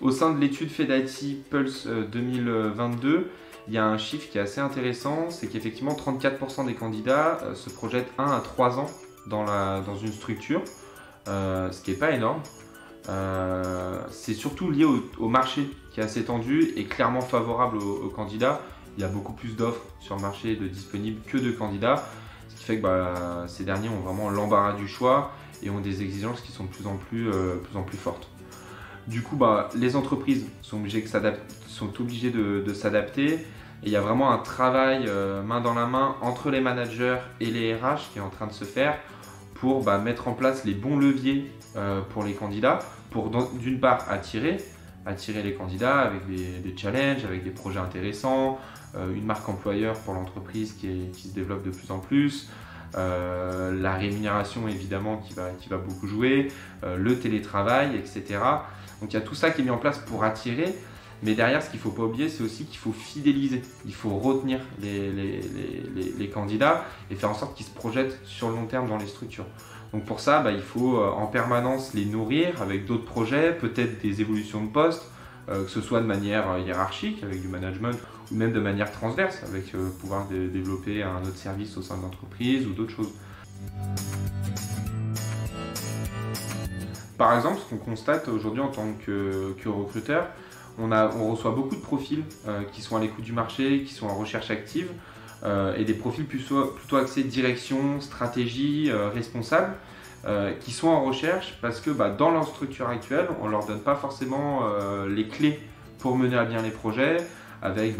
Au sein de l'étude FedIT Pulse 2022, il y a un chiffre qui est assez intéressant, c'est qu'effectivement 34% des candidats se projettent 1 à 3 ans dans une structure, ce qui n'est pas énorme. C'est surtout lié au marché qui est assez tendu et clairement favorable aux candidats. Il y a beaucoup plus d'offres sur le marché de disponibles que de candidats, ce qui fait que ces derniers ont vraiment l'embarras du choix et ont des exigences qui sont de plus en plus fortes. Du coup, les entreprises sont obligées de s'adapter et il y a vraiment un travail main dans la main entre les managers et les RH qui est en train de se faire pour mettre en place les bons leviers pour les candidats, pour d'une part attirer les candidats avec des challenges, avec des projets intéressants, une marque employeur pour l'entreprise qui se développe de plus en plus, la rémunération évidemment qui va beaucoup jouer, le télétravail, etc. Donc il y a tout ça qui est mis en place pour attirer, mais derrière ce qu'il ne faut pas oublier, c'est aussi qu'il faut fidéliser, il faut retenir les candidats et faire en sorte qu'ils se projettent sur le long terme dans les structures. Donc pour ça, il faut en permanence les nourrir avec d'autres projets, peut-être des évolutions de poste, que ce soit de manière hiérarchique avec du management ou même de manière transverse avec pouvoir développer un autre service au sein de l'entreprise ou d'autres choses. Par exemple, ce qu'on constate aujourd'hui en tant que recruteur, on reçoit beaucoup de profils qui sont à l'écoute du marché, qui sont en recherche active et des profils plutôt axés direction, stratégie, responsable, qui sont en recherche parce que dans leur structure actuelle, on ne leur donne pas forcément les clés pour mener à bien les projets avec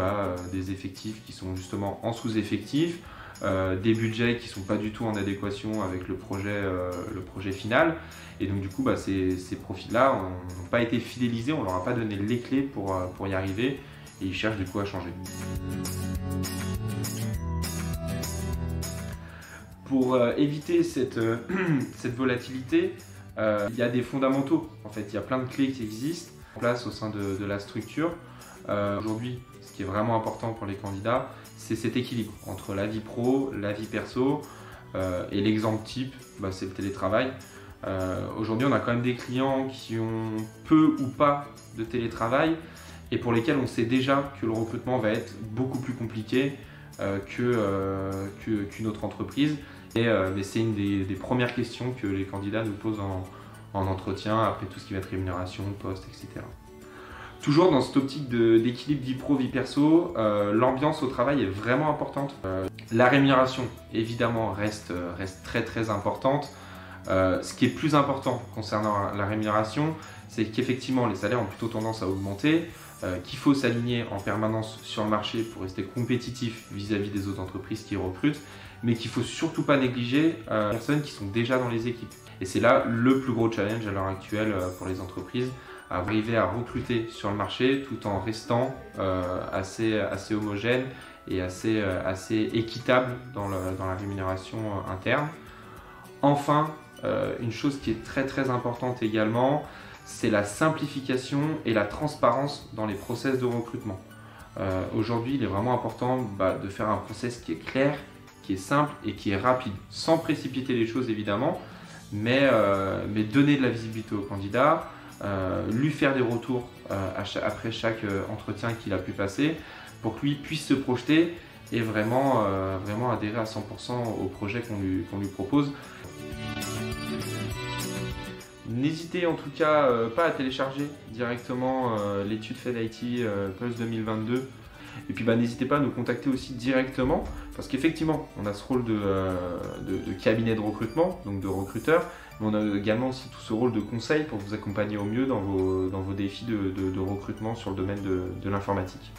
des effectifs qui sont justement en sous-effectifs, des budgets qui ne sont pas du tout en adéquation avec le projet final. Et donc du coup, ces profils-là n'ont pas été fidélisés, on ne leur a pas donné les clés pour y arriver et ils cherchent du coup à changer. Pour éviter cette volatilité, il y a des fondamentaux. En fait, il y a plein de clés qui existent en place au sein de la structure. Aujourd'hui, ce qui est vraiment important pour les candidats, c'est cet équilibre entre la vie pro, la vie perso et l'exemple type, c'est le télétravail. Aujourd'hui, on a quand même des clients qui ont peu ou pas de télétravail et pour lesquels on sait déjà que le recrutement va être beaucoup plus compliqué qu'une autre entreprise. Mais c'est une des premières questions que les candidats nous posent en entretien, après tout ce qui va être rémunération, poste, etc. Toujours dans cette optique d'équilibre vie pro, vie perso, l'ambiance au travail est vraiment importante. La rémunération, évidemment, reste très très importante. Ce qui est plus important concernant la rémunération, c'est qu'effectivement les salaires ont plutôt tendance à augmenter, qu'il faut s'aligner en permanence sur le marché pour rester compétitif vis-à-vis des autres entreprises qui recrutent, mais qu'il ne faut surtout pas négliger les personnes qui sont déjà dans les équipes. Et c'est là le plus gros challenge à l'heure actuelle pour les entreprises, à arriver à recruter sur le marché tout en restant assez homogène et assez équitable dans la rémunération interne. Enfin, une chose qui est très très importante également, c'est la simplification et la transparence dans les process de recrutement. Aujourd'hui, il est vraiment important de faire un process qui est clair, qui est simple et qui est rapide, sans précipiter les choses évidemment, mais donner de la visibilité au candidat, lui faire des retours après chaque entretien qu'il a pu passer pour que lui puisse se projeter et vraiment adhérer à 100% au projet qu'on lui propose. N'hésitez en tout cas pas à télécharger directement l'étude FedIT Pulse 2022 et puis n'hésitez pas à nous contacter aussi directement parce qu'effectivement on a ce rôle de cabinet de recrutement, donc de recruteur, mais on a également aussi tout ce rôle de conseil pour vous accompagner au mieux dans vos défis de recrutement sur le domaine de l'informatique.